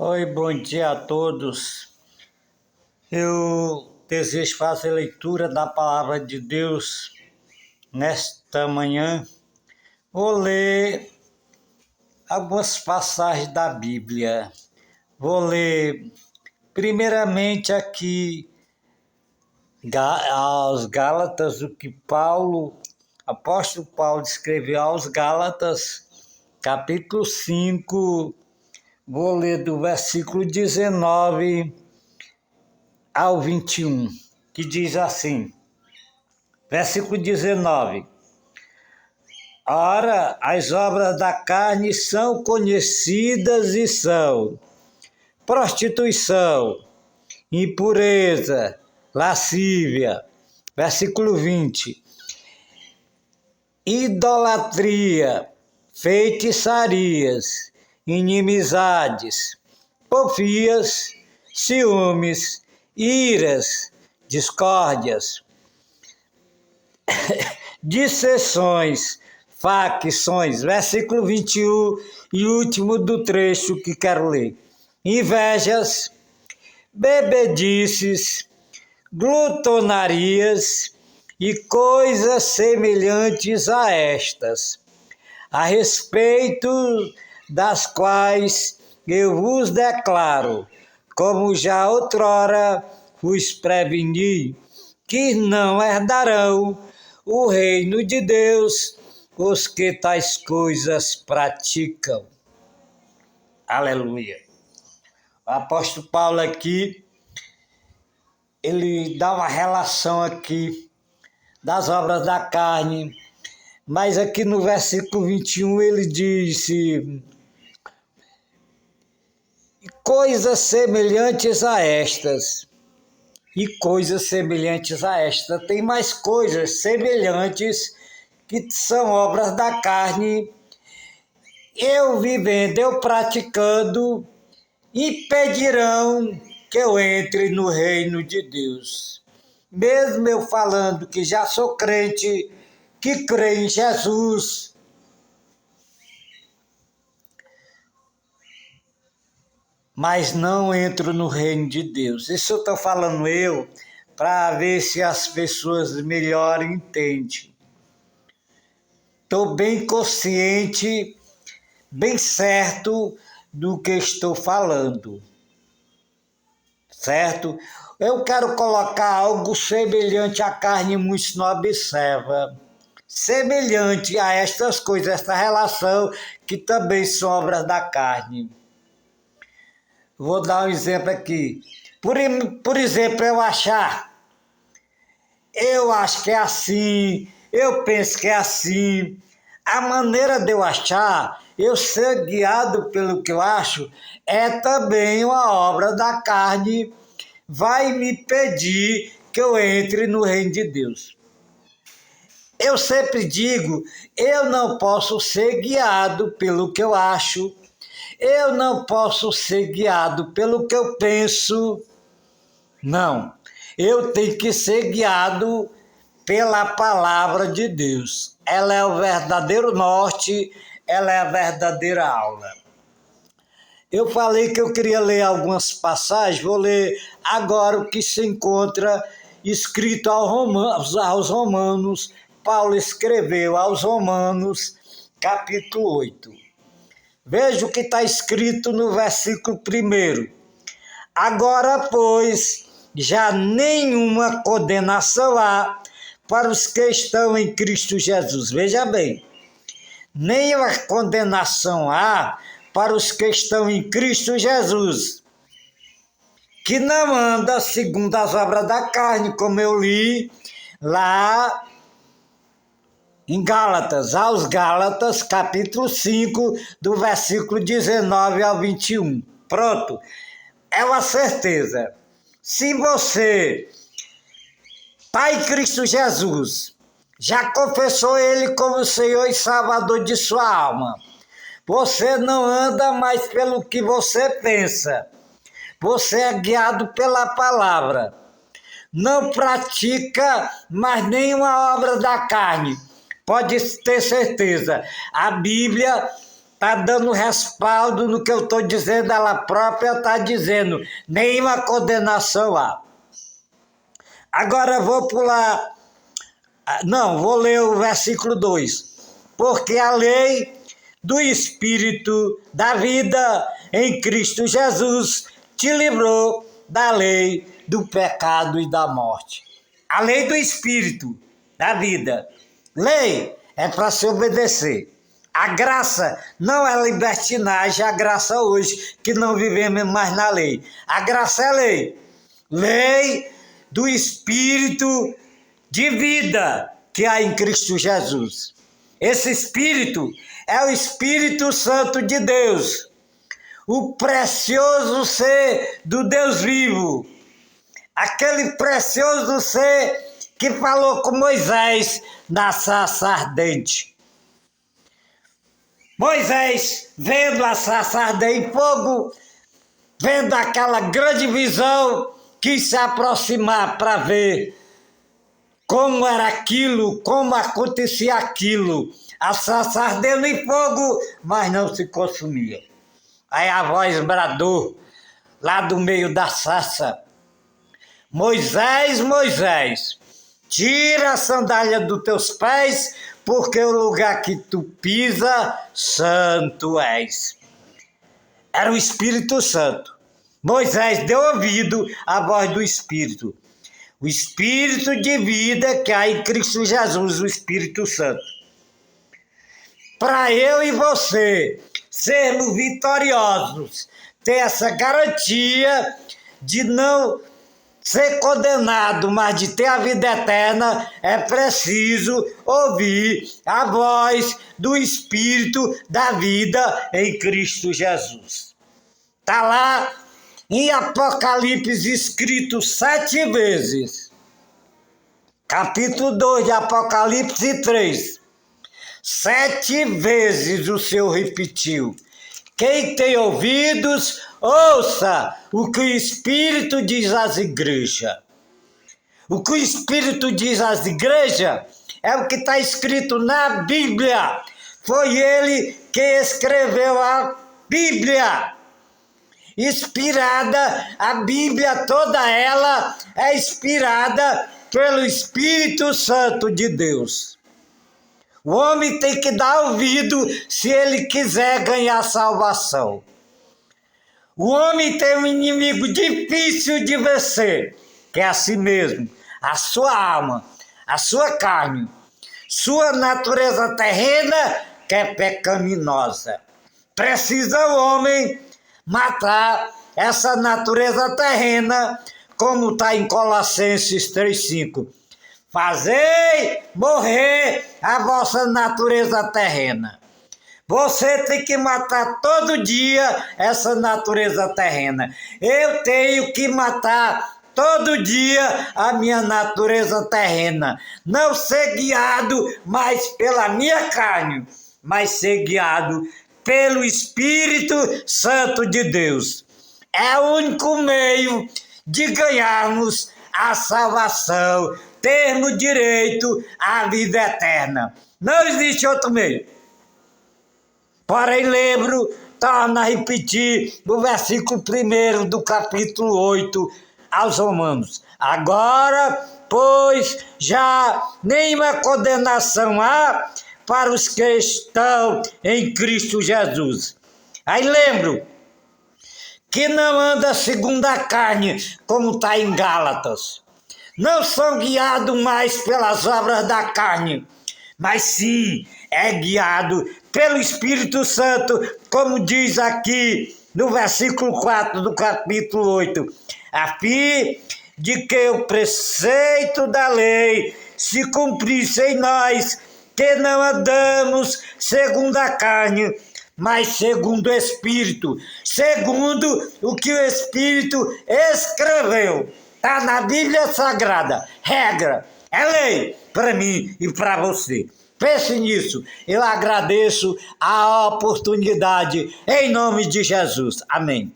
Oi, bom dia a todos. Eu desejo fazer leitura da palavra de Deus nesta manhã. Vou ler algumas passagens da Bíblia. Vou ler primeiramente aqui aos Gálatas, o que apóstolo Paulo escreveu aos Gálatas, capítulo 5. Vou ler do versículo 19 ao 21, que diz assim, versículo 19: Ora, as obras da carne são conhecidas e são prostituição, impureza, lascívia. Versículo 20: idolatria, feitiçarias, inimizades, porfias, ciúmes, iras, discórdias, dissensões, facções. Versículo 21 e último do trecho que quero ler. Invejas, bebedices, glutonarias e coisas semelhantes a estas, a respeito das quais eu vos declaro, como já outrora vos preveni, que não herdarão o reino de Deus os que tais coisas praticam. Aleluia. O apóstolo Paulo aqui, ele dá uma relação aqui das obras da carne, mas aqui no versículo 21 ele disse coisas semelhantes a estas. E coisas semelhantes a estas. Tem mais coisas semelhantes que são obras da carne. Eu vivendo, eu praticando, impedirão que eu entre no reino de Deus. Mesmo eu falando que já sou crente, que creio em Jesus, mas não entro no reino de Deus. Isso eu estou falando para ver se as pessoas melhor entendem. Estou bem consciente, bem certo do que estou falando. Certo? Eu quero colocar algo semelhante à carne, muitos não observam. Semelhante a estas coisas, esta relação que também são obras da carne. Vou dar um exemplo aqui. Por exemplo, eu acho que é assim, eu penso que é assim. A maneira de eu achar, eu ser guiado pelo que eu acho, é também uma obra da carne, vai me pedir que eu entre no reino de Deus. Eu sempre digo, eu não posso ser guiado pelo que eu acho, eu não posso ser guiado pelo que eu penso, não. Eu tenho que ser guiado pela palavra de Deus. Ela é o verdadeiro norte, ela é a verdadeira aula. Eu falei que eu queria ler algumas passagens, vou ler agora o que se encontra escrito aos Romanos. Paulo escreveu aos Romanos, capítulo 8. Veja o que está escrito no versículo 1. Agora, pois, já nenhuma condenação há para os que estão em Cristo Jesus. Veja bem, nenhuma condenação há para os que estão em Cristo Jesus, que não anda segundo as obras da carne, como eu li lá em Gálatas, aos Gálatas, capítulo 5, do versículo 19 ao 21. Pronto, é uma certeza. Se você está em Cristo Jesus, já confessou Ele como Senhor e Salvador de sua alma, você não anda mais pelo que você pensa, você é guiado pela palavra. Não pratica mais nenhuma obra da carne. Pode ter certeza, a Bíblia está dando respaldo no que eu estou dizendo, ela própria está dizendo, nenhuma condenação há. Agora vou pular, vou ler o versículo 2. Porque a lei do Espírito da vida em Cristo Jesus te livrou da lei do pecado e da morte. A lei do Espírito da vida. Lei é para se obedecer. A graça não é libertinagem, a graça hoje, que não vivemos mais na lei. A graça é lei. Lei do Espírito de vida que há em Cristo Jesus. Esse Espírito é o Espírito Santo de Deus, o precioso ser do Deus vivo, aquele precioso ser que falou com Moisés na sarça ardente. Moisés, vendo a sarça arder em fogo, vendo aquela grande visão, quis se aproximar para ver como era aquilo, como acontecia aquilo. A sarça ardendo em fogo, mas não se consumia. Aí a voz bradou, lá do meio da sarça: Moisés, Moisés, tira a sandália dos teus pés, porque o lugar que tu pisa, santo és. Era o Espírito Santo. Moisés deu ouvido à voz do Espírito. O Espírito de vida que há em Cristo Jesus, o Espírito Santo. Para eu e você sermos vitoriosos, ter essa garantia de não ser condenado, mas de ter a vida eterna, é preciso ouvir a voz do Espírito da vida em Cristo Jesus. Está lá em Apocalipse escrito 7 vezes. Capítulo 2 de Apocalipse 3. 7 vezes o Senhor repetiu: quem tem ouvidos, ouça o que o Espírito diz às igrejas. O que o Espírito diz às igrejas é o que está escrito na Bíblia. Foi ele que escreveu a Bíblia. Inspirada, a Bíblia toda ela é inspirada pelo Espírito Santo de Deus. O homem tem que dar ouvido se ele quiser ganhar salvação. O homem tem um inimigo difícil de vencer, que é a si mesmo, a sua alma, a sua carne, sua natureza terrena, que é pecaminosa. Precisa o homem matar essa natureza terrena, como está em Colossenses 3,5. Fazei morrer a vossa natureza terrena. Você tem que matar todo dia essa natureza terrena. Eu tenho que matar todo dia a minha natureza terrena. Não ser guiado mais pela minha carne, mas ser guiado pelo Espírito Santo de Deus. É o único meio de ganharmos a salvação, termos direito à vida eterna. Não existe outro meio. Porém, torno a repetir o versículo 1 do capítulo 8 aos Romanos. Agora, pois, já nenhuma condenação há para os que estão em Cristo Jesus. Aí lembro que não anda segundo a carne, como está em Gálatas. Não são guiados mais pelas obras da carne, mas sim é guiado pelo Espírito Santo, como diz aqui no versículo 4 do capítulo 8, a fim de que o preceito da lei se cumprisse em nós, que não andamos segundo a carne, mas segundo o Espírito, segundo o que o Espírito escreveu. Está na Bíblia Sagrada, regra, é lei para mim e para você. Pense nisso, eu agradeço a oportunidade em nome de Jesus. Amém.